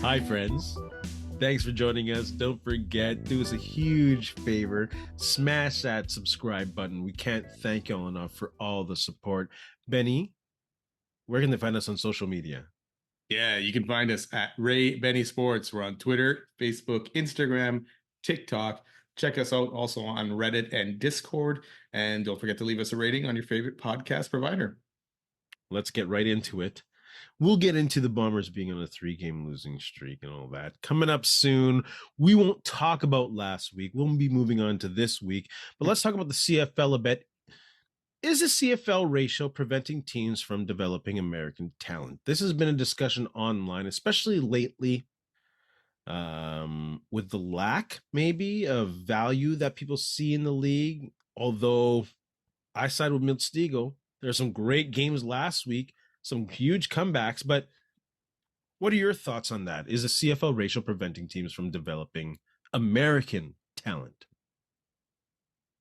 Hi, friends. Thanks for joining us. Don't forget, do us a huge favor, smash that subscribe button. We can't thank y'all enough for all the support. Benny, where can they find us on social media? Yeah, you can find us at Ray Benny Sports. We're on Twitter, Facebook, Instagram, TikTok. Check us out also on Reddit and Discord. And don't forget to leave us a rating on your favorite podcast provider. Let's get right into it. We'll get into the Bombers being on a 3-game losing streak and all that coming up soon. We won't talk about last week. We'll be moving on to this week, but let's talk about the CFL a bit. Is the CFL ratio preventing teams from developing American talent? This has been a discussion online, especially lately, with the lack maybe of value that people see in the league. Although I side with Milt Stiegel. There are some great games last week, some huge comebacks, but what are your thoughts on that? Is the CFL ratio preventing teams from developing American talent?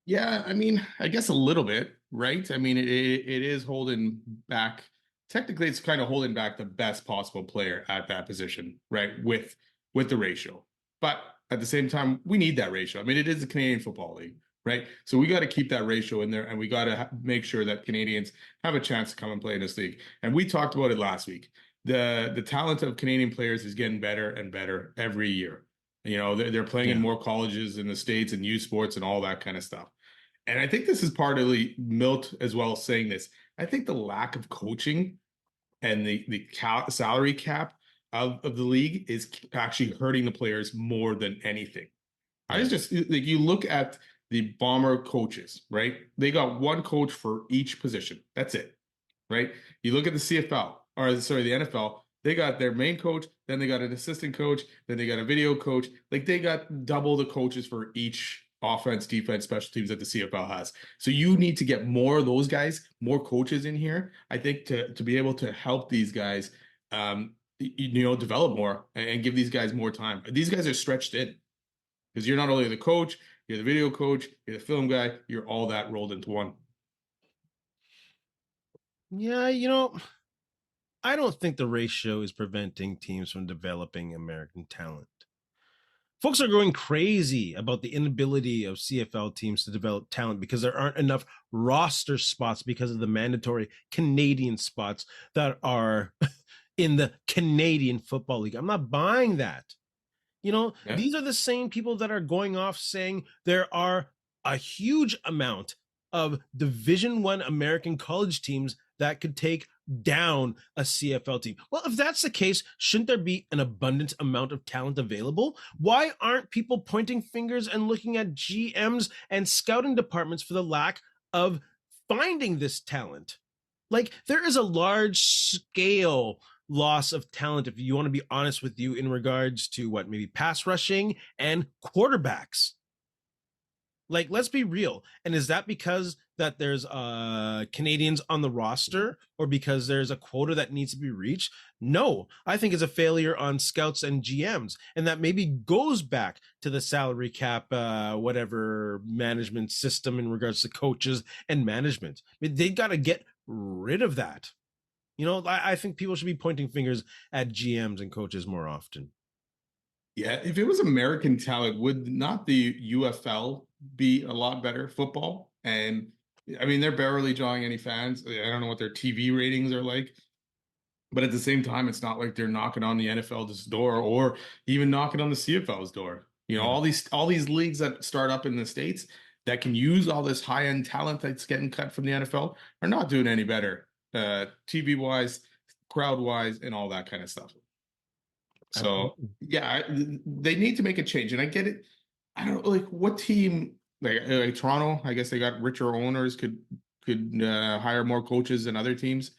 Yeah, I mean, I guess a little bit, right? I mean, it is holding back. Technically, it's kind of holding back the best possible player at that position, right? With the ratio. But at the same time, we need that ratio. I mean, it is a Canadian Football League, right? So we got to keep that ratio in there, and we got to make sure that Canadians have a chance to come and play in this league. And we talked about it last week. The talent of Canadian players is getting better and better every year. You know, they're playing in Yeah. more colleges in the States and youth sports and all that kind of stuff. And I think this is partly Milt as well saying this. I think the lack of coaching and the salary cap of the league is actually hurting the players more than anything. I Yeah. was just like, you look at the Bomber coaches, right? They got one coach for each position. That's it, right? You look at the CFL, or sorry, the NFL. They got their main coach, then they got an assistant coach, then they got a video coach. Like they got double the coaches for each offense, defense, special teams that the CFL has. So you need to get more of those guys, more coaches in here. I think to be able to help these guys, develop more and give these guys more time. These guys are stretched in because you're not only the coach, you're the video coach, you're the film guy, you're all that rolled into one. Yeah, I don't think the ratio is preventing teams from developing American talent. Folks are going crazy about the inability of CFL teams to develop talent because there aren't enough roster spots because of the mandatory Canadian spots that are in the Canadian Football League. I'm not buying that. Yeah. These are the same people that are going off saying there are a huge amount of Division One American college teams that could take down a CFL team. Well, if that's the case, shouldn't there be an abundant amount of talent available? Why aren't people pointing fingers and looking at GMs and scouting departments for the lack of finding this talent? Like, there is a large scale loss of talent, if you want to be honest with you, in regards to what maybe pass rushing and quarterbacks. Like, let's be real. And is that because that there's Canadians on the roster or because there's a quota that needs to be reached? No, I think it's a failure on scouts and GMs. And that maybe goes back to the salary cap, whatever management system in regards to coaches and management. I mean, they got to get rid of that. I think people should be pointing fingers at GMs and coaches more often. Yeah, if it was American talent, would not the UFL be a lot better football? And I mean, they're barely drawing any fans. I don't know what their TV ratings are like, but at the same time, it's not like they're knocking on the NFL's door or even knocking on the CFL's door. You know, Yeah. all these leagues that start up in the States that can use all this high-end talent that's getting cut from the NFL are not doing any better, TV wise, crowd wise, and all that kind of stuff. So Absolutely. yeah, they need to make a change, and I get it. I don't like what team like Toronto. I guess they got richer owners, could hire more coaches than other teams.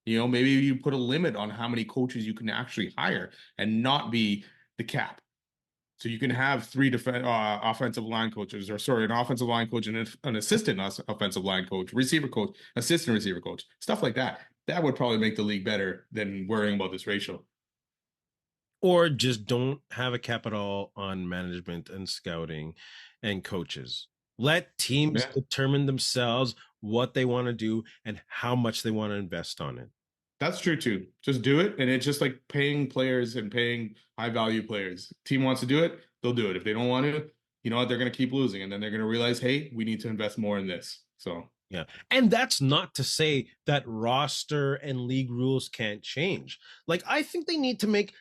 You know, maybe you put a limit on how many coaches you can actually hire, and not be the cap. So you can have three offensive line coaches, or sorry, an offensive line coach and an assistant offensive line coach, receiver coach, assistant receiver coach, stuff like that. That would probably make the league better than worrying about this ratio. Or just don't have a capital on management and scouting and coaches. Let teams Yeah. determine themselves what they want to do and how much they want to invest on it. That's true too. Just do it, and it's just like paying players and paying high value players. Team wants to do it, they'll do it. If they don't want to, you know what, they're going to keep losing, and then they're going to realize, hey, we need to invest more in this. So Yeah. And that's not to say that roster and league rules can't change. Like, I think they need to make,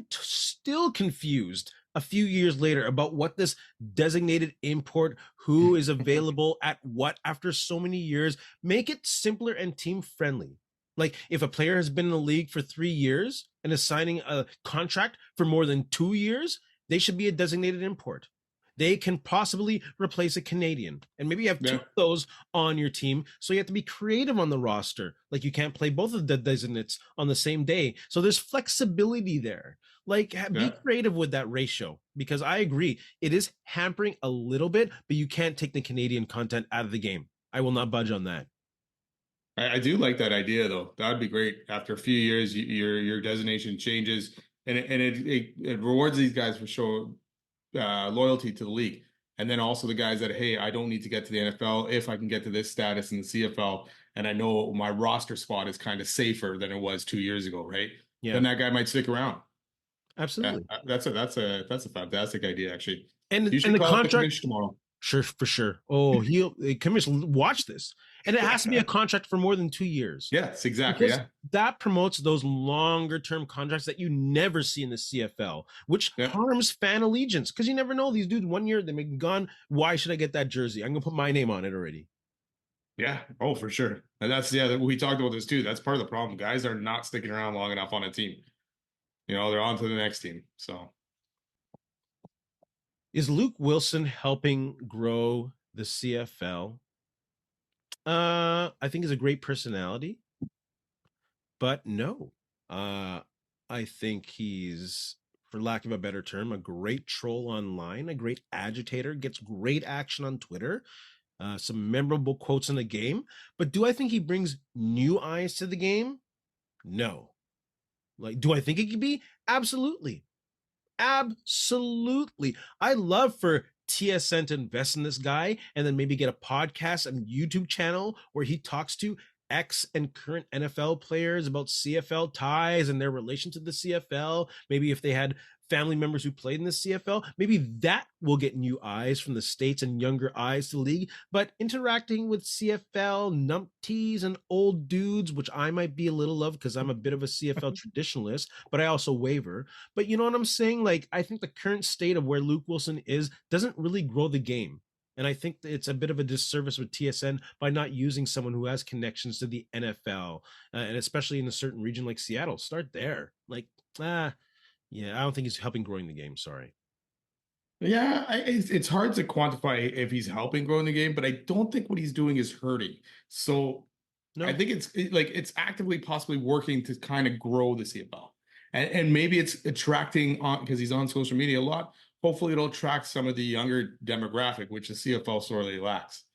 still confused a few years later about what this designated import, who is available at what after so many years, make it simpler and team friendly. Like, if a player has been in the league for 3 years and is signing a contract for more than 2 years, they should be a designated import. They can possibly replace a Canadian. And maybe you have two yeah, of those on your team. So you have to be creative on the roster. Like, you can't play both of the designates on the same day. So there's flexibility there. Like, be yeah. creative with that ratio, because I agree. It is hampering a little bit, but you can't take the Canadian content out of the game. I will not budge on that. I do like that idea though. That would be great. After a few years, your designation changes, and it rewards these guys for showing loyalty to the league. And then also the guys that, hey, I don't need to get to the NFL if I can get to this status in the CFL, and I know my roster spot is kind of safer than it was 2 years ago, right? Yeah, Then that guy might stick around. Yeah, absolutely. that's a fantastic idea, actually. And You and should the call up the contract. commission tomorrow. Sure, for sure. Oh, commission, watch this. And it has to be a contract for more than 2 years, Yes, exactly. because Yeah, that promotes those longer term contracts that you never see in the CFL, which yeah, harms fan allegiance, because you never know. These dudes, 1 year, they may be gone. Why should I get that jersey? I'm going to put my name on it already. yeah. Oh, for sure. And that's we talked about this too. That's part of the problem. Guys are not sticking around long enough on a team. You know, they're on to the next team. So Is Luke Wilson helping grow the CFL? I think he's a great personality, but no. I think he's, for lack of a better term, a great troll online, a great agitator, gets great action on Twitter, some memorable quotes in the game. But do I think he brings new eyes to the game? No. Like, do I think it could be? Absolutely. Absolutely. I love for TSN to invest in this guy and then maybe get a podcast and YouTube channel where he talks to ex and current NFL players about CFL ties and their relation to the CFL. Maybe if they had family members who played in the CFL, maybe that will get new eyes from the States and younger eyes to the league. But interacting with CFL numpties and old dudes, which I might be a little of because I'm a bit of a CFL traditionalist, but I also waver. But you know what I'm saying? Like, I think the current state of where Luke Wilson is doesn't really grow the game. And I think that it's a bit of a disservice with TSN by not using someone who has connections to the NFL, and especially in a certain region like Seattle. Start there. Like, yeah, I don't think he's helping growing the game. Sorry. yeah, it's hard to quantify if he's helping grow in the game, but I don't think what he's doing is hurting. So I No. think like it's actively possibly working to kind of grow the CFL. And maybe it's attracting on because he's on social media a lot. Hopefully it'll attract some of the younger demographic, which the CFL sorely lacks.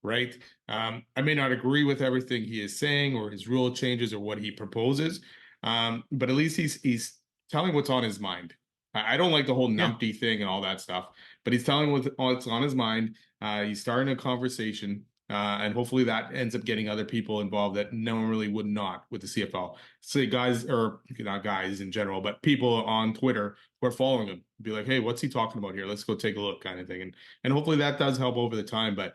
Right. I may not agree with everything he is saying or his rule changes or what he proposes. But at least he's telling what's on his mind. I don't like the whole Yeah. numpty thing and all that stuff, but he's telling what's on his mind. He's starting a conversation, and hopefully that ends up getting other people involved that normally would not with the CFL. Say guys, or not guys in general, but people on Twitter who are following him, be like, hey, what's he talking about here? Let's go take a look, kind of thing. And hopefully that does help over the time. But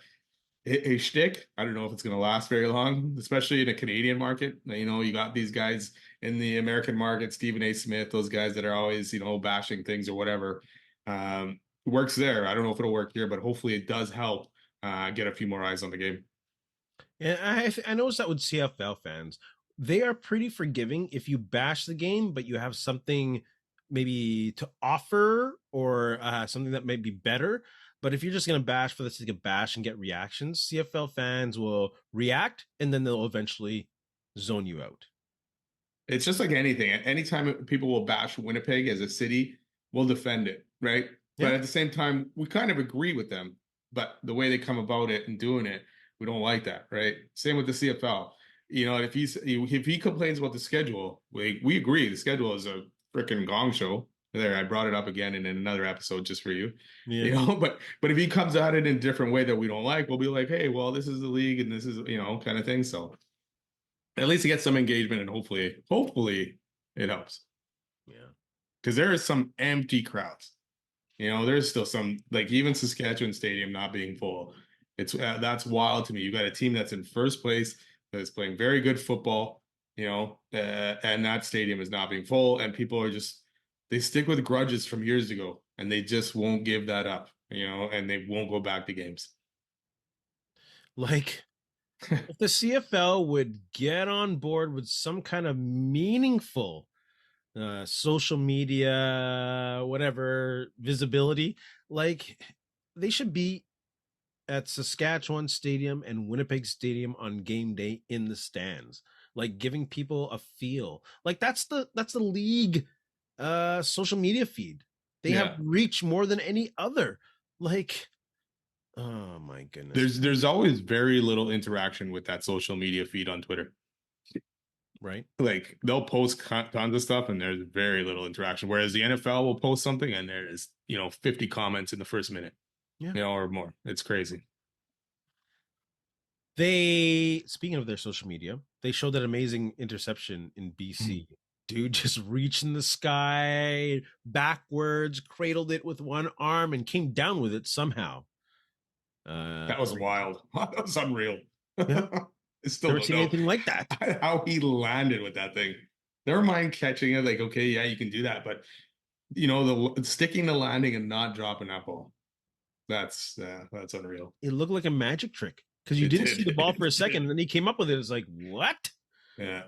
a shtick, I don't know if it's going to last very long, especially in a Canadian market. You know, you got these guys in the American market, Stephen A. Smith, those guys that are always, bashing things or whatever. Works there. I don't know if it'll work here, but hopefully it does help get a few more eyes on the game. And I noticed that with CFL fans, they are pretty forgiving if you bash the game, but you have something maybe to offer, or something that may be better. But if you're just going to bash for the sake of bash and get reactions, CFL fans will react and then they'll eventually zone you out. It's just like anything. Anytime people will bash Winnipeg as a city, we'll defend it, right? But Yeah. at the same time, we kind of agree with them. But the way they come about it and doing it, we don't like that, right? Same with the CFL. If he complains about the schedule, we agree. The schedule is a freaking gong show. There, I brought it up again in another episode just for you. Yeah. But if he comes at it in a different way that we don't like, we'll be like, hey, well, this is the league and this is kind of thing. So At least you get some engagement, and hopefully it helps. Yeah. Because there is some empty crowds. There's still some, like even Saskatchewan Stadium not being full. It's that's wild to me. You got a team that's in first place that's playing very good football, and that stadium is not being full, and people are just they stick with grudges from years ago, and they just won't give that up, and they won't go back to games. Like, if the CFL would get on board with some kind of meaningful social media, whatever visibility, like they should be at Saskatchewan Stadium and Winnipeg Stadium on game day in the stands, like giving people a feel. Like that's the league social media feed. They have Yeah. reach more than any other. Like, oh my goodness. There's always very little interaction with that social media feed on Twitter. Right? Like they'll post tons of stuff and there's very little interaction. Whereas the NFL will post something and there's 50 comments in the first minute, Yeah. or more. It's crazy. They, speaking of their social media, they showed that amazing interception in BC. Dude just reached in the sky backwards, cradled it with one arm, and came down with it somehow. That was wild. That was unreal. Yeah, I still never don't seen know anything like that. how he landed with that thing. Never mind catching it. Like, okay, yeah, you can do that, but the sticking the landing and not dropping that ball. That's unreal. It looked like a magic trick because you It didn't did. see the ball for a second, and then he came up with it. It's like, what? Yeah.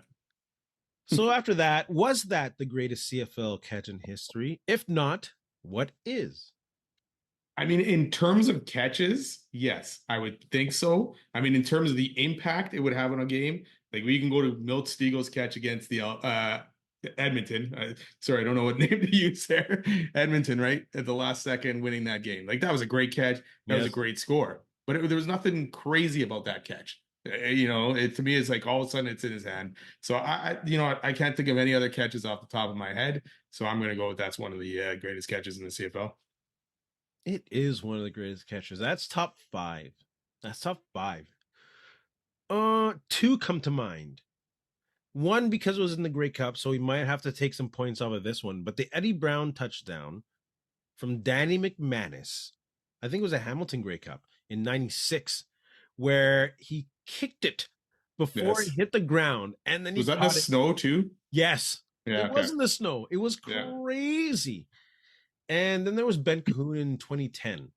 So after that, was that the greatest CFL catch in history? If not, what is? I mean, in terms of catches, yes, I would think so. I mean, in terms of the impact it would have on a game, like we can go to Milt Stiegel's catch against the Edmonton. Sorry, I don't know what name to use there. Edmonton, right? At the last second, winning that game. Like that was a great catch. That was a Yes. great score. But there was nothing crazy about that catch. It to me is like all of a sudden it's in his hand. So I can't think of any other catches off the top of my head. So I'm gonna go with that's one of the greatest catches in the CFL. It is one of the greatest catches. That's top five. That's top five. Two come to mind. One because it was in the Grey Cup, so we might have to take some points off of this one. But the Eddie Brown touchdown from Danny McManus, I think it was a Hamilton Grey Cup in '96, where he kicked it before Yes. it hit the ground, and then he Was that in the caught it. snow too? Yes, Yeah, it okay. wasn't the snow. It was Yeah. crazy. And then there was Ben Cahoon in 2010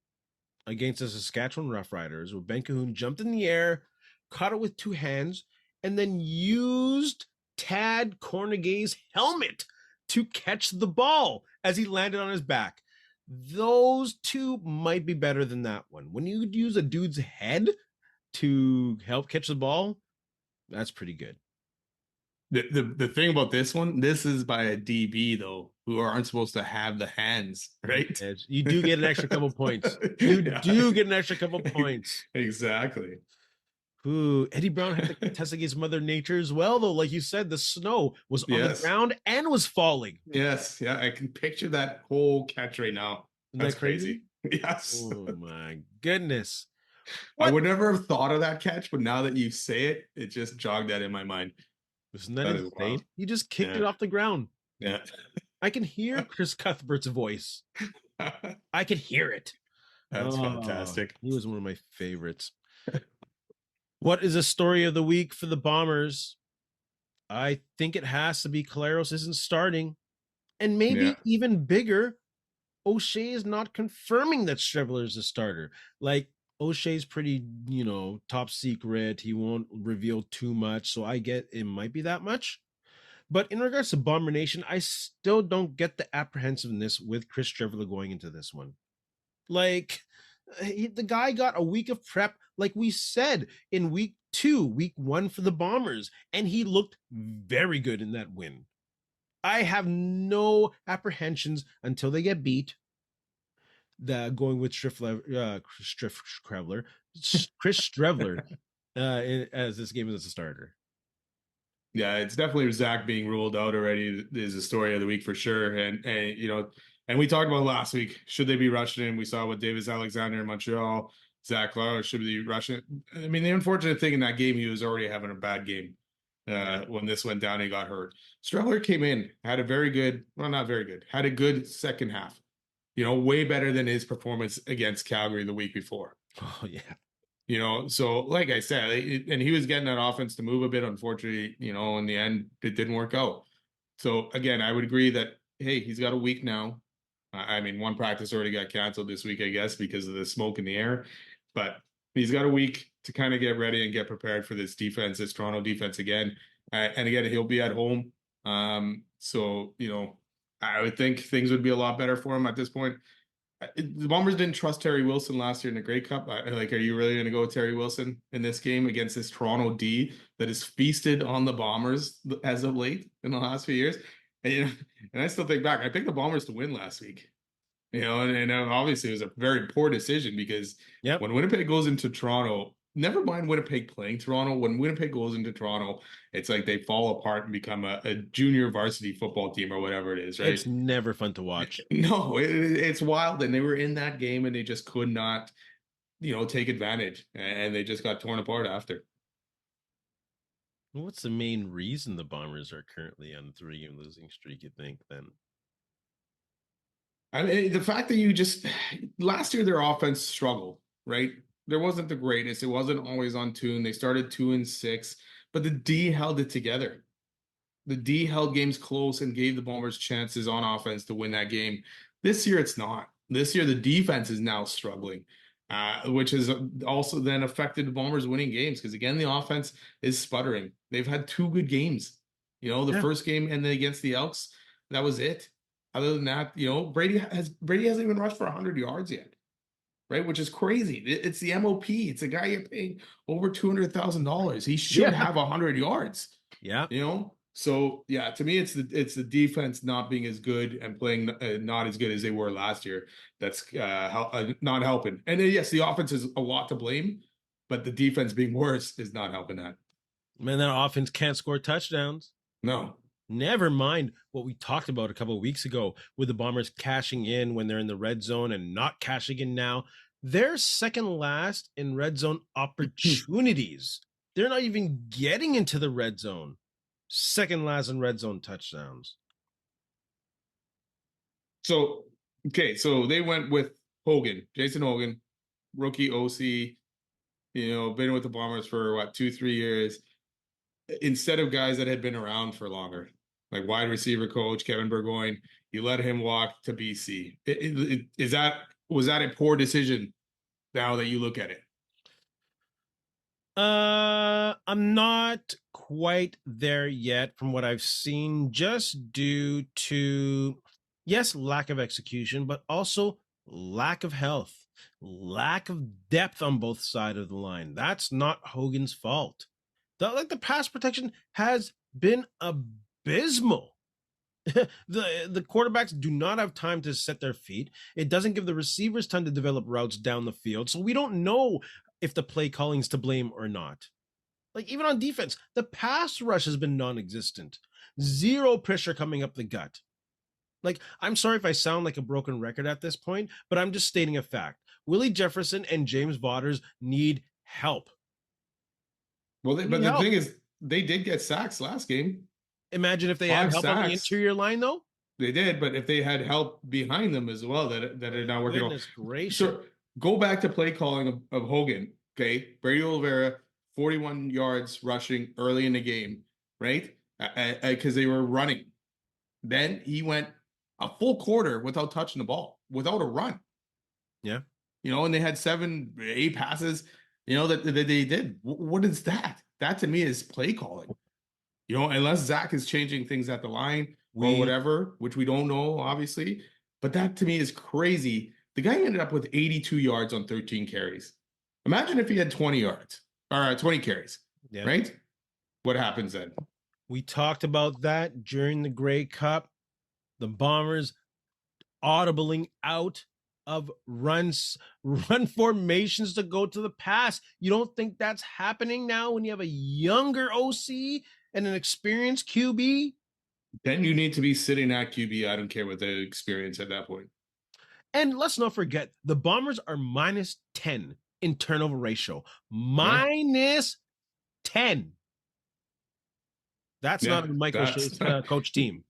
against the Saskatchewan Roughriders, where Ben Cahoon jumped in the air, caught it with two hands, and then used Tad Cornegay's helmet to catch the ball as he landed on his back. Those two might be better than that one. When you use a dude's head to help catch the ball, that's pretty good. The thing about this one, this is by a DB though, who aren't supposed to have the hands, right? You do get an extra couple points. You Yeah. do get an extra couple points. Exactly. Ooh, Eddie Brown had to contest against Mother Nature as well, though. Like you said, the snow was on the Yes. ground and was falling. Yes. Yeah. I can picture that whole catch right now. Isn't That's that crazy? Yes. Oh my goodness. I What? would never have thought of that catch, but now that you say it, it just jogged that in my mind. Isn't that That is insane? wild. He just kicked it Yeah. off the ground. Yeah. I can hear Chris Cuthbert's voice. I can hear it. That's fantastic. He was one of my favorites. What is a story of the week for the Bombers? I think it has to be Caleros isn't starting. And maybe Yeah. even bigger, O'Shea is not confirming that Streveler is a starter. Like, O'Shea's pretty, top secret. He won't reveal too much. So I get it might be that much. But in regards to Bomber Nation, I still don't get the apprehensiveness with Chris Streveler going into this one. Like, the guy got a week of prep, like we said, in week 2, week 1 for the Bombers, and he looked very good in that win. I have no apprehensions until they get beat. Going with Chris Streveler as this game is a starter. Yeah, it's definitely Zach being ruled out already is the story of the week for sure. And we talked about last week, should they be rushing him? We saw with Davis Alexander in Montreal, Zach Lauer should be rushing. I mean, the unfortunate thing in that game, he was already having a bad game. when this went down, he got hurt. Streveler came in, had a very good, well, not very good, had a good second half. Way better than his performance against Calgary the week before. Oh yeah. So like I said, and he was getting that offense to move a bit. Unfortunately, in the end, it didn't work out. So again, I would agree that, hey, he's got a week now. I mean, one practice already got canceled this week, I guess, because of the smoke in the air. But he's got a week to kind of get ready and get prepared for this defense, this Toronto defense again. And again, he'll be at home. So, I would think things would be a lot better for him at this point. The Bombers didn't trust Terry Wilson last year in the Grey Cup. Are you really going to go with Terry Wilson in this game against this Toronto D that has feasted on the Bombers as of late in the last few years? And, and I still think back, I picked the Bombers to win last week. And obviously it was a very poor decision because when Winnipeg goes into Toronto, never mind Winnipeg playing Toronto, when Winnipeg goes into Toronto, it's like they fall apart and become a junior varsity football team or whatever it is, right? It's never fun to watch. No, it's wild. And they were in that game and they just could not, take advantage. And they just got torn apart after. What's the main reason the Bombers are currently on a 3-game losing streak, you think, then? I mean, the fact that last year their offense struggled, right? There wasn't the greatest. It wasn't always on tune. They started 2-6, but the D held it together. The D held games close and gave the Bombers chances on offense to win that game. This year, it's not. This year, the defense is now struggling, which has also then affected the Bombers winning games because, again, the offense is sputtering. They've had 2 good games. The first game and then against the Elks, that was it. Other than that, Brady hasn't even rushed for 100 yards yet, right? Which is crazy. It's the MOP. It's a guy you're paying over $200,000. He should have 100 yards. Yeah. So yeah, to me, it's the defense not being as good and playing not as good as they were last year. That's not helping. And then, yes, the offense is a lot to blame, but the defense being worse is not helping that. Man, that offense can't score touchdowns. No. Never mind what we talked about a couple of weeks ago with the Bombers cashing in when they're in the red zone and not cashing in now. They're second last in red zone opportunities. They're not even getting into the red zone. Second last in red zone touchdowns. So they went with Hogan, Jason Hogan, rookie OC, been with the Bombers for 2-3 years, instead of guys that had been around for longer. Like wide receiver coach Kevin Burgoyne, you let him walk to BC. Was that a poor decision now that you look at it? I'm not quite there yet from what I've seen, just due to, yes, lack of execution, but also lack of health, lack of depth on both sides of the line. That's not Hogan's fault. The pass protection has been abysmal. The quarterbacks do not have time to set their feet. It doesn't give the receivers time to develop routes down the field. So we don't know if the play calling's to blame or not. Like even on defense, the pass rush has been non-existent. Zero pressure coming up the gut. Like, I'm sorry if I sound like a broken record at this point, but I'm just stating a fact. Willie Jefferson and James Vaughters need help. Well, the thing is, they did get sacks last game. Imagine if they had help on the interior line, though. They did, but if they had help behind them as well, that are not working. Goodness gracious! So go back to play calling of Hogan. Okay, Brady Oliveira, 41 yards rushing early in the game, right? Because they were running. Then he went a full quarter without touching the ball, without a run. Yeah, and they had 7-8 passes. That they did. What is that? That to me is play calling. Unless Zach is changing things at the line or whatever, which we don't know, obviously. But that to me is crazy. The guy ended up with 82 yards on 13 carries. Imagine if he had 20 yards or 20 carries, right? What happens then? We talked about that during the Grey Cup. The Bombers audibling out of run formations to go to the pass. You don't think that's happening now when you have a younger OC and an experienced QB? Then you need to be sitting at QB. I don't care what the experience at that point. And let's not forget, the Bombers are minus 10 in turnover ratio. Minus 10. That's Yeah, not a Michael that's Shea's coach team.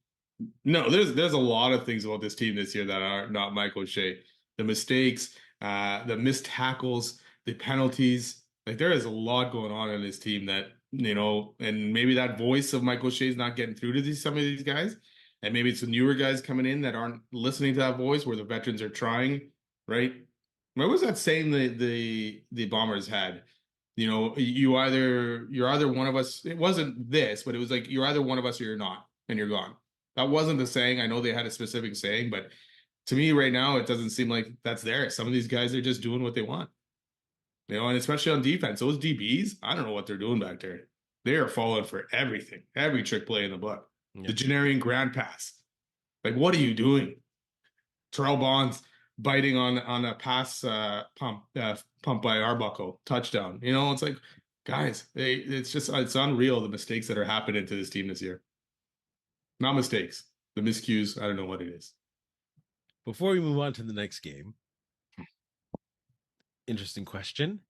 no. There's a lot of things about this team this year that are not Michael Shea. The mistakes, the missed tackles, the penalties. Like there is a lot going on in this team that and maybe that voice of Michael Shea's not getting through to some of these guys, and maybe it's the newer guys coming in that aren't listening to that voice where the veterans are trying, right? What was that saying the Bombers had? You're either one of us. It wasn't this, but it was like you're either one of us or you're not, and you're gone. That wasn't the saying. I know they had a specific saying, but to me right now, it doesn't seem like that's there. Some of these guys are just doing what they want, and especially on defense, those DBs, I don't know what they're doing back there. They are falling for everything, every trick play in the book. Yeah. The Janarian grand pass. Like, what are you doing? Terrell Bonds biting on a pass pump by Arbuckle touchdown. It's like, guys, it's unreal the mistakes that are happening to this team this year. Not mistakes, the miscues. I don't know what it is. Before we move on to the next game, interesting question.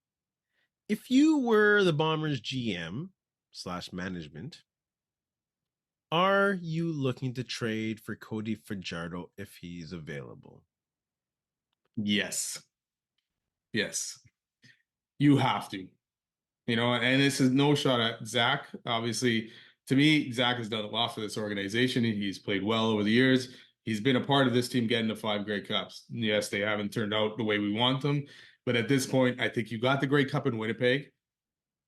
If you were the Bombers GM/management, are you looking to trade for Cody Fajardo if he's available? Yes. You have to. And this is no shot at Zach. Obviously, to me, Zach has done a lot for this organization. He's played well over the years. He's been a part of this team getting to 5 Grey Cups. Yes, they haven't turned out the way we want them. But at this point, I think you got the Grey Cup in Winnipeg.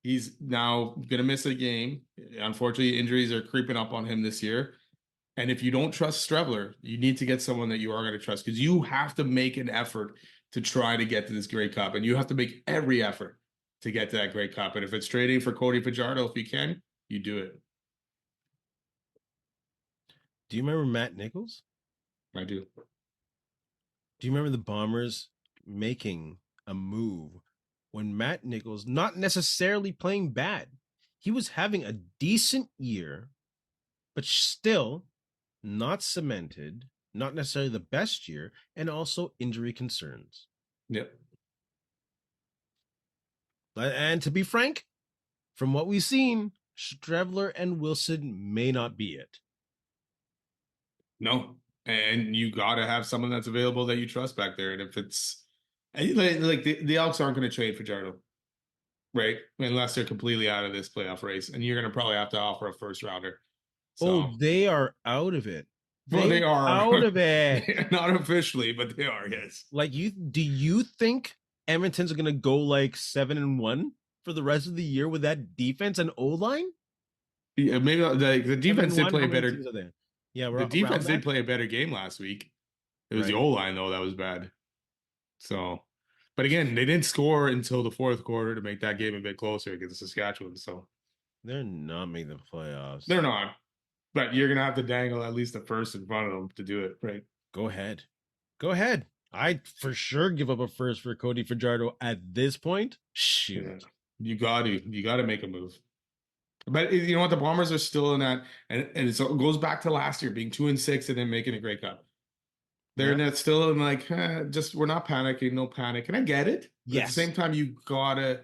He's now going to miss a game. Unfortunately, injuries are creeping up on him this year. And if you don't trust Strevler, you need to get someone that you are going to trust because you have to make an effort to try to get to this Grey Cup. And you have to make every effort to get to that Grey Cup. And if it's trading for Cody Fajardo, if you can, you do it. Do you remember Matt Nichols? I do. Do you remember the Bombers making a move when Matt Nichols, not necessarily playing bad, he was having a decent year, but still not cemented, not necessarily the best year, and also injury concerns. Yep. And to be frank, from what we've seen, Strevler and Wilson may not be it. No. And you got to have someone that's available that you trust back there. And if it's like the Elks aren't going to trade for Fajardo, right? Unless they're completely out of this playoff race. And you're going to probably have to offer a first rounder. So, they are out of it. They are out of it. Not officially, but they are, yes. Like do you think Edmonton's going to go like 7-1 for the rest of the year with that defense and O-line? Yeah, maybe the defense did play better. Yeah, the defense did play a better game last week. It was the O-line though that was bad. So, but again, they didn't score until the fourth quarter to make that game a bit closer against Saskatchewan. So they're not making the playoffs. They're not. But you're gonna have to dangle at least the first in front of them to do it, right? Go ahead. I'd for sure give up a first for Cody Fajardo at this point. Shoot. Yeah. You got to make a move. But you know what? The Bombers are still in that, and it goes back to last year being 2-6 and then making a Grey Cup. They're in that still in like, just we're not panicking, no panic, and I get it. But at the same time, you gotta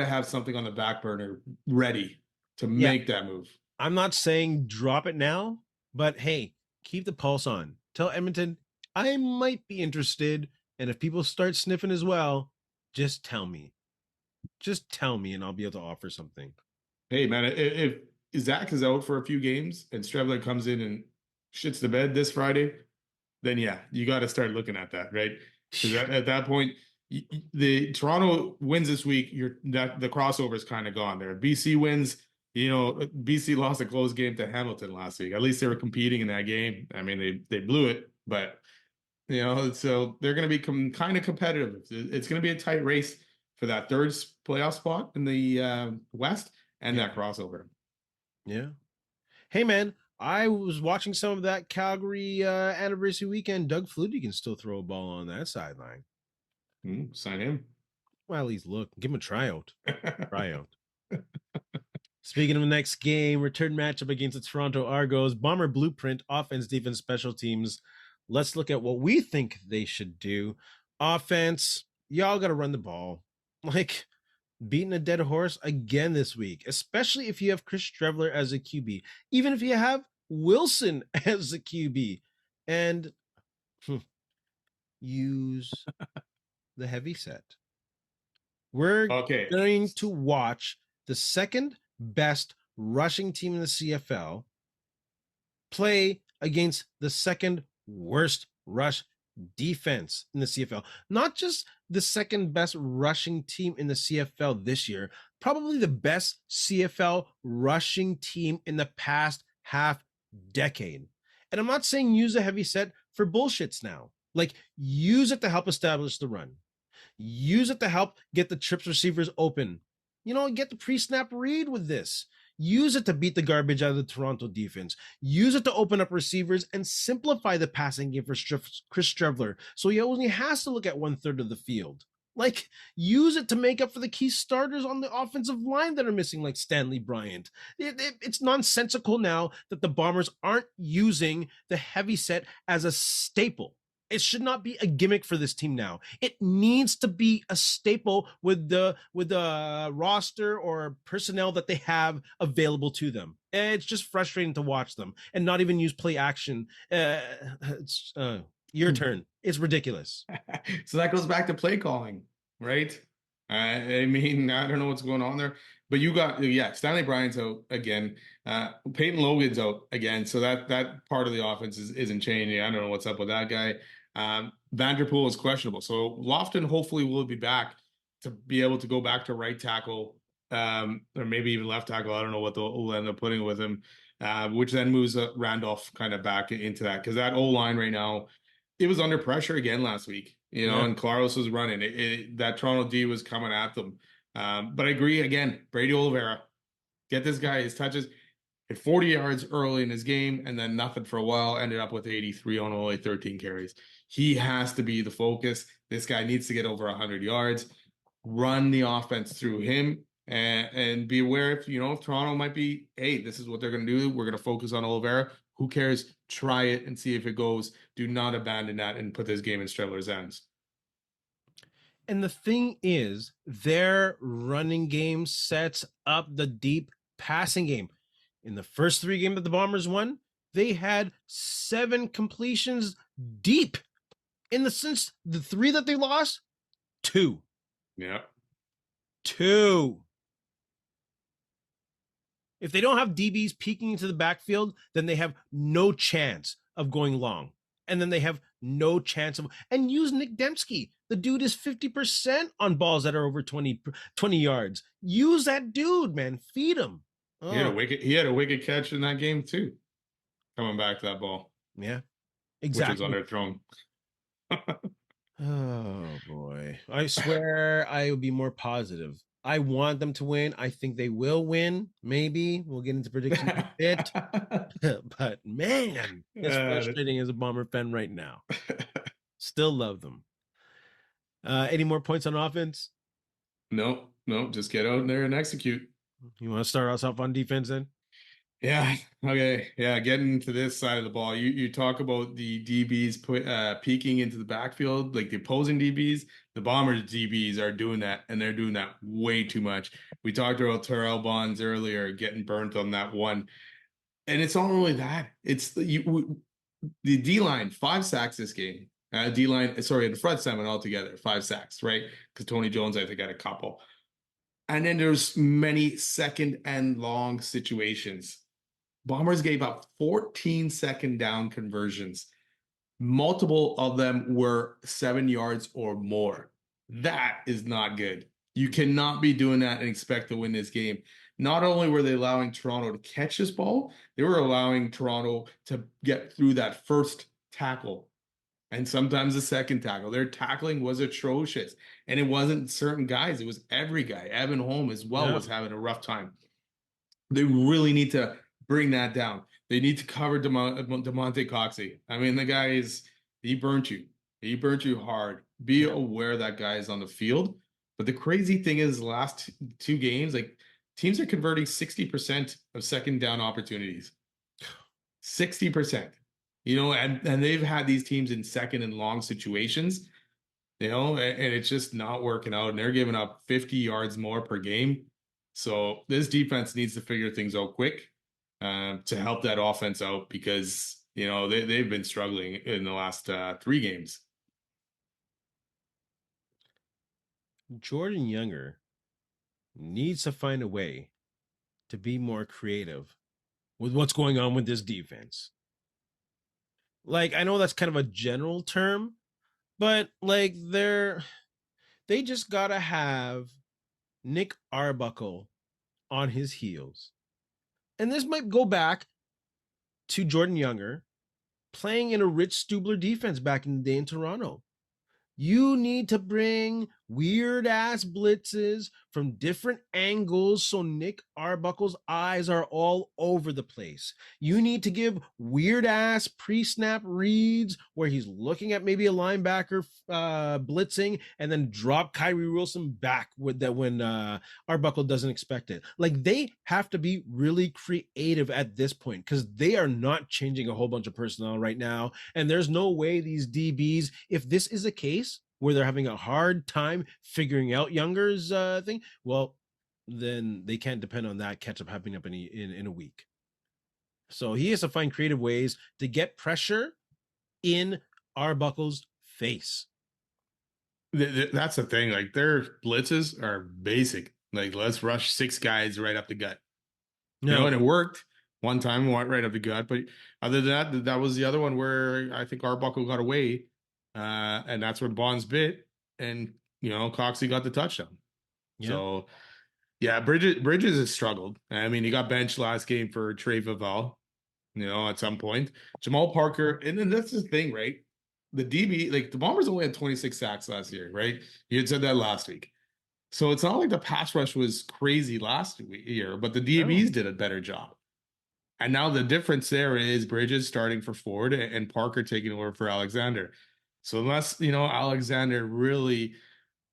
have something on the back burner ready to make that move. I'm not saying drop it now, but hey, keep the pulse on. Tell Edmonton I might be interested, and if people start sniffing as well, just tell me. Just tell me, and I'll be able to offer something. Hey, man, if Zach is out for a few games and Strevler comes in and shits the bed this Friday, then yeah, you got to start looking at that, right? Because at that point, the Toronto wins this week. The crossover is kind of gone there. BC wins. BC lost a close game to Hamilton last week. At least they were competing in that game. I mean, they blew it, but so they're going to be kind of competitive. It's going to be a tight race for that third playoff spot in the West. And that crossover. Yeah. Hey, man, I was watching some of that Calgary anniversary weekend. Doug Flutie can still throw a ball on that sideline. Sign him. Well, at least look. Give him a tryout. Speaking of the next game, return matchup against the Toronto Argos. Bomber blueprint, offense, defense, special teams. Let's look at what we think they should do. Offense, y'all got to run the ball. Like, beating a dead horse again this week, especially if you have Chris Streveler as a QB, even if you have Wilson as a QB, and use the heavy set. We're Okay. going to watch the second best rushing team in the CFL play against the second worst rush defense in the CFL. Not just the second best rushing team in the CFL this year, probably the best CFL rushing team in the past half decade. And I'm not saying use a heavy set for bullshits now. Like, use it to help establish the run. Use it to help get the trips receivers open. Get the pre-snap read with this. Use it to beat the garbage out of the Toronto defense. Use it to open up receivers and simplify the passing game for Chris Streveler, so he only has to look at 1/3 of the field. Like, use it to make up for the key starters on the offensive line that are missing, like Stanley Bryant. It's nonsensical now that the Bombers aren't using the heavy set as a staple. It should not be a gimmick for this team now. It needs to be a staple with the roster or personnel that they have available to them. It's just frustrating to watch them and not even use play action. Your turn. It's ridiculous. So that goes back to play calling, right? I mean, I don't know what's going on there, but you got, Stanley Bryant's out again. Peyton Logan's out again. So that part of the offense isn't changing. I don't know what's up with that guy. Vanderpool is questionable. So Lofton hopefully will be back to be able to go back to right tackle, or maybe even left tackle. I don't know what they'll end up putting with him, which then moves Randolph kind of back into that, because that O-line right now, it was under pressure again last week, and Claros was running. That Toronto D was coming at them. But I agree again, Brady Oliveira, get this guy his touches. At 40 yards early in his game, and then nothing for a while, ended up with 83 on only 13 carries. He has to be the focus. This guy needs to get over 100 yards. Run the offense through him, and be aware if Toronto might be, hey, this is what they're going to do. We're going to focus on Oliveira. Who cares? Try it and see if it goes. Do not abandon that and put this game in Streveler's hands. And the thing is, their running game sets up the deep passing game. In the first 3 games that the Bombers won, they had 7 completions deep. In the 3 that they lost, 2. Yeah. 2. If they don't have DBs peeking into the backfield, then they have no chance of going long. And then they have no chance of, and use Nick Dembski. The dude is 50% on balls that are over 20 yards. Use that dude, man. Feed him. Oh. He had a wicked catch in that game too. Coming back to that ball. Yeah. Exactly. Which was underthrown. Oh boy. I swear I will be more positive. I want them to win. I think they will win. Maybe we'll get into predictions a bit. But man, it's frustrating as a Bomber fan right now. Still love them. Any more points on offense? No, just get out there and execute. You want to start us off on defense then? Yeah. Okay. Yeah. Getting to this side of the ball, you talk about the DBs peeking into the backfield, like the opposing DBs. The Bombers DBs are doing that, and they're doing that way too much. We talked about Terrell Bonds earlier getting burnt on that one, and it's not only that. It's the D-line, 5 sacks this game. D-line, sorry, in the front 7 altogether, 5 sacks, right? Because Tony Jones, I think, had a couple. And then there's many second and long situations. Bombers gave up 14 second down conversions. Multiple of them were 7 yards or more. That is not good. You cannot be doing that and expect to win this game. Not only were they allowing Toronto to catch this ball, they were allowing Toronto to get through that first tackle and sometimes the second tackle. Their tackling was atrocious. And it wasn't certain guys. It was every guy. Evan Holm as well was having a rough time. They really need to bring that down. They need to cover DeMonte Coxey. I mean, the guy he burnt you. He burnt you hard. Be aware that guy is on the field. But the crazy thing is, the last 2 games, like, teams are converting 60% of second down opportunities. 60%. And they've had these teams in second and long situations. and it's just not working out. And they're giving up 50 yards more per game. So this defense needs to figure things out quick to help that offense out because, they've been struggling in the last 3 games. Jordan Younger needs to find a way to be more creative with what's going on with this defense. Like, I know that's kind of a general term, but like they just gotta have Nick Arbuckle on his heels. And this might go back to Jordan Younger playing in a Rich Stubler defense back in the day in Toronto. You need to bring weird ass blitzes from different angles so Nick Arbuckle's eyes are all over the place. You need to give weird ass pre snap reads where he's looking at maybe a linebacker blitzing and then drop Kyrie Wilson back with that when Arbuckle doesn't expect it. Like they have to be really creative at this point because they are not changing a whole bunch of personnel right now. And there's no way these DBs, if this is a case where they're having a hard time figuring out Younger's thing, well, then they can't depend on that catch up happening up in a week. So he has to find creative ways to get pressure in Arbuckle's face. That's the thing. Like their blitzes are basic. Like let's rush 6 guys right up the gut. No, And it worked one time, went right up the gut. But other than that, that was the other one where I think Arbuckle got away, and that's where Bonds bit, and Coxey got the touchdown. yeah. So yeah, Bridges has struggled. I mean, he got benched last game for Trey Favel, at some point. Jamal Parker, and then that's the thing, right? The DB, like the Bombers only had 26 sacks last year, right? You had said that last week. So it's not like the pass rush was crazy last year, but the DBs did a better job. And now the difference there is Bridges starting for Ford and Parker taking over for Alexander. So unless, Alexander really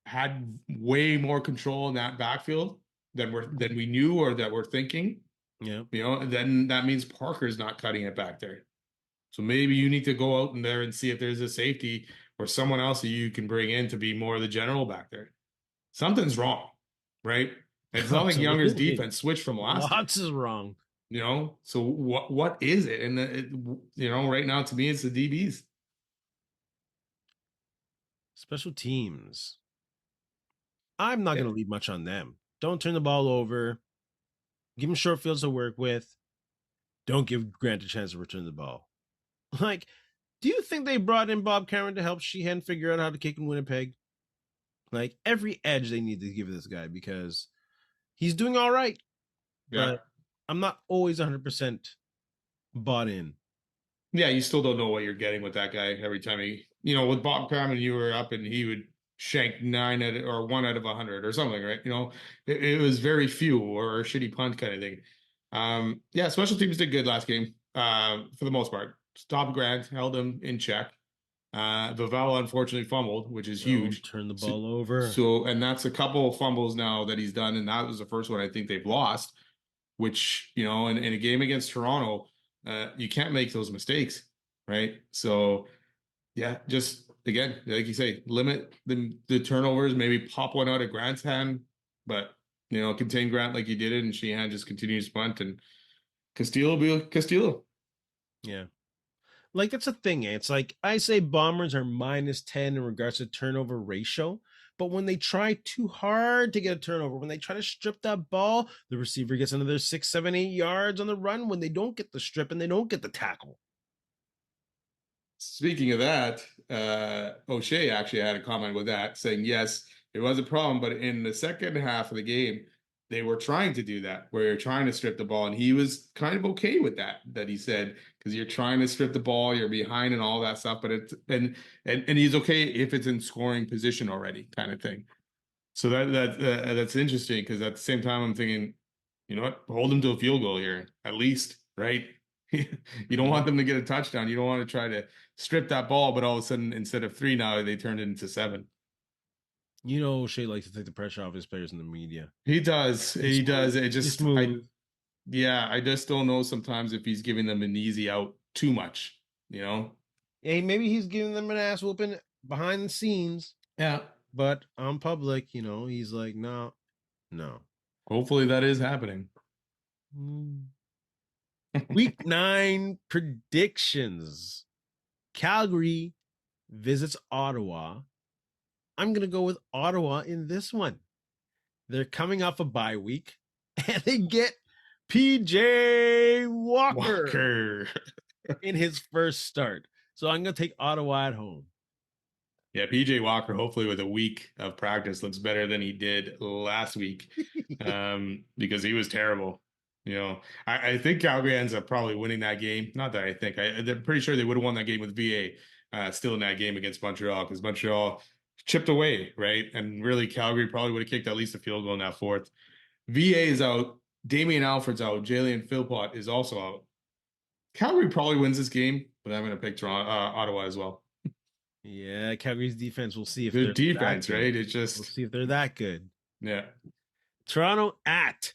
had way more control in that backfield than we knew or that we're thinking, Yeah. Then that means Parker's not cutting it back there. So maybe you need to go out in there and see if there's a safety or someone else that you can bring in to be more of the general back there. Something's wrong, right? And it's not like Younger's defense switched from last year. Lots is wrong. So what is it? And right now to me it's the DBs. Special teams. I'm not going to leave much on them. Don't turn the ball over. Give him short fields to work with. Don't give Grant a chance to return the ball. Like, do you think they brought in Bob Cameron to help Sheehan figure out how to kick in Winnipeg? Like, every edge they need to give this guy because he's doing all right. Yeah. But I'm not always 100% bought in. Yeah, you still don't know what you're getting with that guy every time with Bob Cameron, you were up and he would shank 1 out of 100 or something, right? It was very few or a shitty punt kind of thing. Yeah, special teams did good last game for the most part. Stopped Grant, held him in check. Vavel unfortunately fumbled, which is huge. Turn the ball over. So, and that's a couple of fumbles now that he's done, and that was the first one I think they've lost. Which in a game against Toronto, you can't make those mistakes, right? So, yeah, just again, like you say, limit the turnovers. Maybe pop one out of Grant's hand, but contain Grant like you did it, and Sheehan just continues to punt, and Castillo will be Castillo. Yeah. Like that's a thing. It's like I say Bombers are -10 in regards to turnover ratio, but when they try too hard to get a turnover, when they try to strip that ball, the receiver gets another 6, 7, 8 yards on the run when they don't get the strip and they don't get the tackle. Speaking of that, O'Shea actually had a comment with that, saying yes, it was a problem, but in the second half of the game, they were trying to do that, where you're trying to strip the ball, and he was kind of okay with that. That he said, because you're trying to strip the ball, you're behind and all that stuff, but it's and he's okay if it's in scoring position already, kind of thing. So that's interesting because at the same time, I'm thinking, you know what, hold him to a field goal here at least, right? You don't want them to get a touchdown. You don't want to try to strip that ball, but all of a sudden, instead of 3 now, they turned it into 7. Shea likes to take the pressure off his players in the media. He does. He does. It just, I just don't know sometimes if he's giving them an easy out too much, Yeah, maybe he's giving them an ass whooping behind the scenes. Yeah. But on public, he's like, no, no. Hopefully that is happening. Mm. Week 9 predictions. Calgary visits Ottawa. I'm going to go with Ottawa in this one. They're coming off a bye week and they get PJ Walker Walker. in his first start. So I'm going to take Ottawa at home. Yeah, PJ Walker, hopefully with a week of practice, looks better than he did last week, because he was terrible. I think Calgary ends up probably winning that game. Not that I think. I'm pretty sure they would have won that game with VA, still in that game against Montreal, because Montreal chipped away, right? And really, Calgary probably would have kicked at least a field goal in that fourth. VA is out. Damian Alfred's out. Jalen Philpott is also out. Calgary probably wins this game, but I'm going to pick Ottawa as well. Yeah, Calgary's defense. We'll see if Good they're that defense, good. right? It's We'll just, see if they're that good. yeah. Toronto at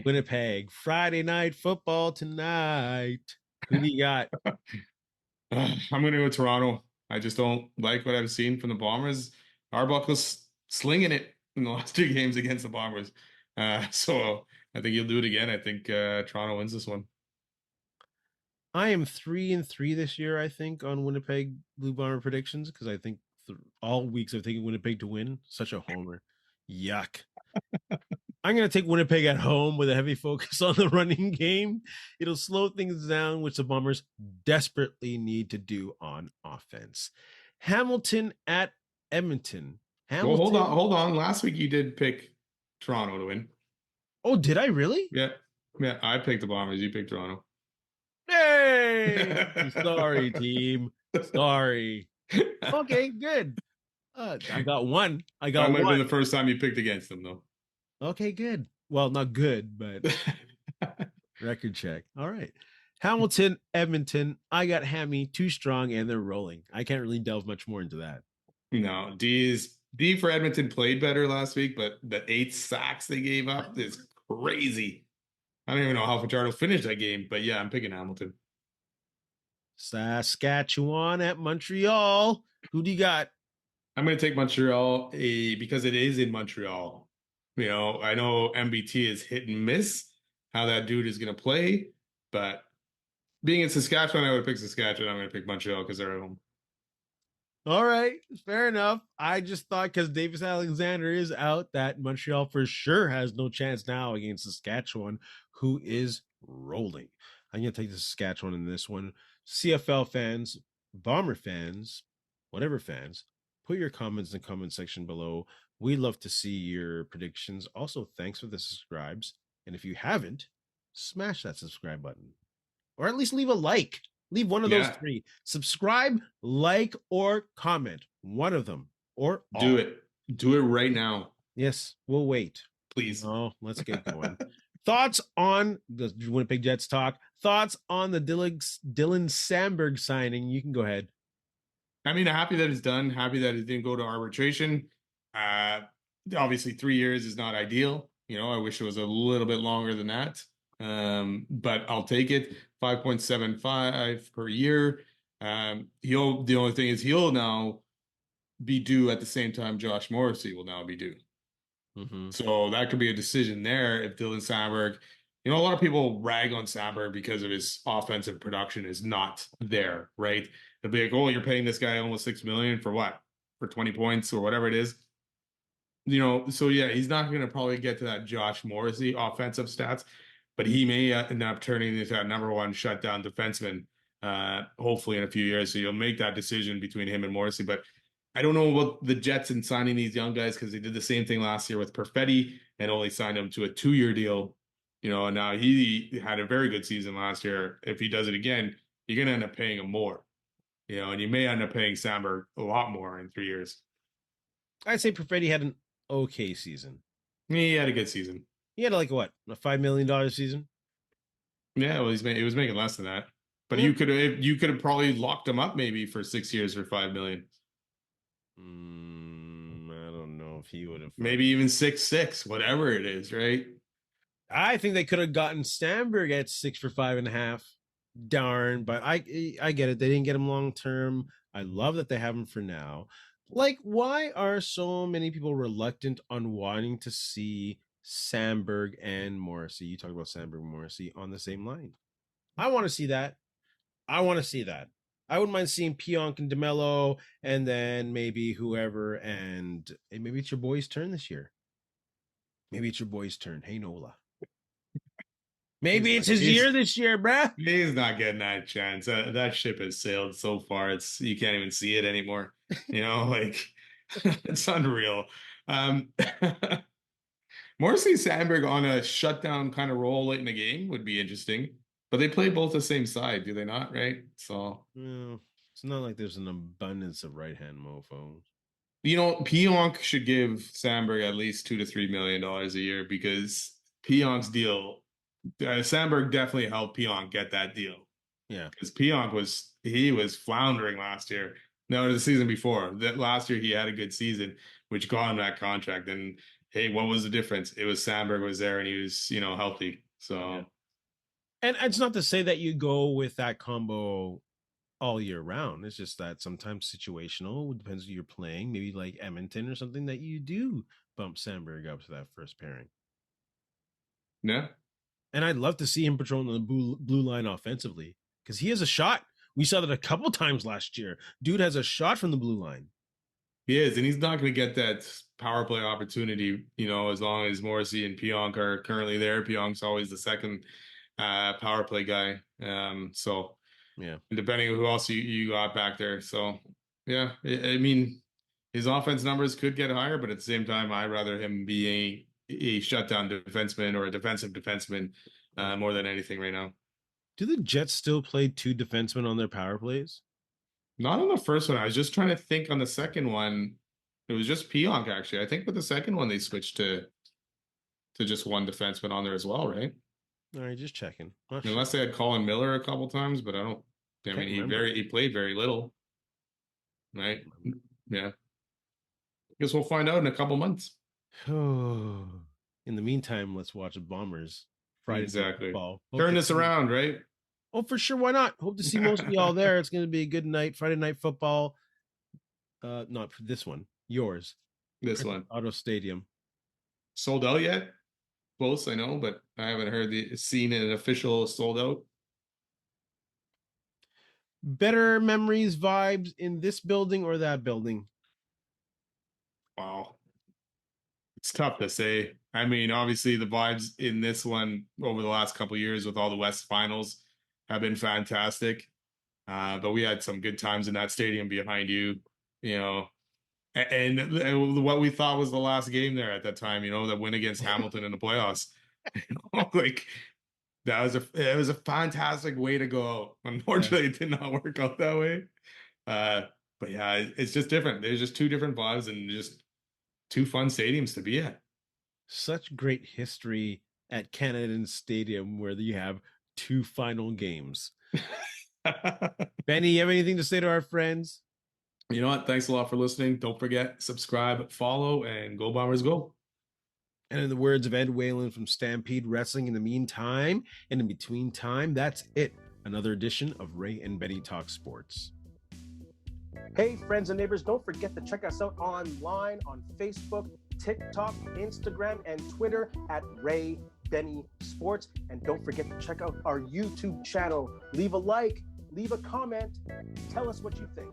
Winnipeg. Friday night football tonight. Who do you got? I'm going to go Toronto. I just don't like what I've seen from the Bombers. Arbuckle's slinging it in the last two games against the Bombers. So I think he'll do it again. I think Toronto wins this one. I am 3-3 this year, I think, on Winnipeg Blue Bomber predictions because I think all weeks I've taken Winnipeg to win. Such a homer. Yuck. I'm going to take Winnipeg at home with a heavy focus on the running game. It'll slow things down, which the Bombers desperately need to do on offense. Hamilton at Edmonton. Well, Hamilton. hold on. Last week you did pick Toronto to win. Oh, did I really? Yeah. Yeah, I picked the Bombers. You picked Toronto. Hey, sorry, team. Sorry. Okay, good. I got one. That might have been the first time you picked against them, though. Okay, good. Well, not good, but record check. All right. Hamilton, Edmonton. I got Hammy too strong, and they're rolling. I can't really delve much more into that. No, D for Edmonton played better last week, but the 8 sacks they gave up is crazy. I don't even know how Fajardo finished that game, but yeah, I'm picking Hamilton. Saskatchewan at Montreal. Who do you got? I'm going to take Montreal because it is in Montreal. I know MBT is hit and miss how that dude is going to play, but being in Saskatchewan, I would pick Saskatchewan. I'm going to pick Montreal because they're at home. All right, fair enough. I just thought because Davis Alexander is out that Montreal for sure has no chance now against Saskatchewan, who is rolling. I'm going to take the Saskatchewan in this one. CFL fans, Bomber fans, whatever fans, put your comments in the comment section below. We love to see your predictions. Also, thanks for the subscribes. And if you haven't, smash that subscribe button. Or at least leave a like. Leave one of those 3. Subscribe, like, or comment. One of them. Or all. Do it. Do it right now. Yes, we'll wait. Please. Oh, let's get going. Thoughts on the Winnipeg Jets talk. Thoughts on the Dylan Samberg signing. You can go ahead. I mean, happy that it's done. Happy that it didn't go to arbitration. Obviously, 3 years is not ideal. I wish it was a little bit longer than that. But I'll take it. 5.75 per year. The only thing is he'll now be due at the same time Josh Morrissey will now be due. Mm-hmm. So that could be a decision there if Dylan Samberg, a lot of people rag on Samberg because of his offensive production is not there, right? They'll be like, oh, you're paying this guy almost $6 million for what? For 20 points or whatever it is. So yeah, he's not going to probably get to that Josh Morrissey offensive stats, but he may end up turning into that number 1 shutdown defenseman, hopefully in a few years. So you'll make that decision between him and Morrissey. But I don't know about the Jets in signing these young guys because they did the same thing last year with Perfetti and only signed him to a 2-year deal. And now he had a very good season last year. If he does it again, you're going to end up paying him more. And you may end up paying Samberg a lot more in 3 years. I'd say Perfetti had an okay season. He had a good season. He had like what, a $5 million season? Yeah, well, he was making less than that. But you could have probably locked him up maybe for 6 years for $5 million. I don't know if he would have. Maybe even 6.6, whatever it is, right? I think they could have gotten Samberg at 6 for 5.5. Darn, but I get it. They didn't get him long term. I love that they have him for now. Like, why are so many people reluctant on wanting to see Samberg and Morrissey? You talk about Samberg and Morrissey on the same line. I want to see that. I want to see that. I wouldn't mind seeing Pionk and DeMello, and then maybe whoever, and maybe it's your boy's turn this year. Maybe it's your boy's turn. Hey, Nola. Maybe it's his year this year, bruh. He's not getting that chance. That ship has sailed so far. You can't even see it anymore. Like it's unreal. Um, Morrissey Sandberg on a shutdown kind of role late in the game would be interesting. But they play both the same side, do they not? Right? So it's not like there's an abundance of right hand mofos. Pionk should give Sandberg at least $2 to $3 million a year because Pionk's deal. Samberg definitely helped Pionk get that deal. Yeah, because Pionk was floundering last year. No, the season before. That last year he had a good season, which got him that contract. And hey, what was the difference? It was Samberg was there and he was healthy. So, yeah. And it's not to say that you go with that combo all year round. It's just that sometimes situational. It depends who you're playing. Maybe like Edmonton or something that you do bump Samberg up to that first pairing. Yeah. And I'd love to see him patrolling the blue line offensively because he has a shot. We saw that a couple times last year. Dude has a shot from the blue line. He is, and he's not going to get that power play opportunity, as long as Morrissey and Pionk are currently there. Pionk's always the second power play guy. So, yeah, depending on who else you got back there. So, yeah, I mean, his offense numbers could get higher, but at the same time, I'd rather him be a shutdown defenseman or a defensive defenseman more than anything right now. Do the Jets still play two defensemen on their power plays? Not on the first one. I was just trying to think on the second one. It was just Pionk, actually. I think with the second one, they switched to just one defenseman on there as well, right? All right, just checking. Unless they had Colin Miller a couple times, but I don't. I mean, he played very little, right? Yeah. Guess we'll find out in a couple months. In the meantime, let's watch the Bombers Friday night football. Turn this around, right? Oh, for sure. Why not? Hope to see most of y'all there. It's going to be a good night. Friday night football. Not for this one. Yours. This one. Auto Stadium. Sold out yet? Close, I know, but I haven't seen an official sold out. Better memories, vibes in this building or that building? Wow. It's tough to say. I mean, obviously the vibes in this one over the last couple of years with all the West finals have been fantastic. But we had some good times in that stadium behind you, and what we thought was the last game there at that time, the win against Hamilton in the playoffs. Like it was a fantastic way to go out. Unfortunately, it did not work out that way. But yeah, it's just different. There's just two different vibes and just two fun stadiums to be at. Such great history at Canada Stadium where you have two final games. Benny, you have anything to say to our friends? You know what? Thanks a lot for listening. Don't forget, subscribe, follow, and go Bombers go. And in the words of Ed Whalen from Stampede Wrestling, in the meantime and in between time, that's it. Another edition of Ray and Benny Talk Sports. Hey, friends and neighbors, don't forget to check us out online on Facebook, TikTok, Instagram, and Twitter at Ray Benny Sports. And don't forget to check out our YouTube channel. Leave a like, leave a comment, tell us what you think.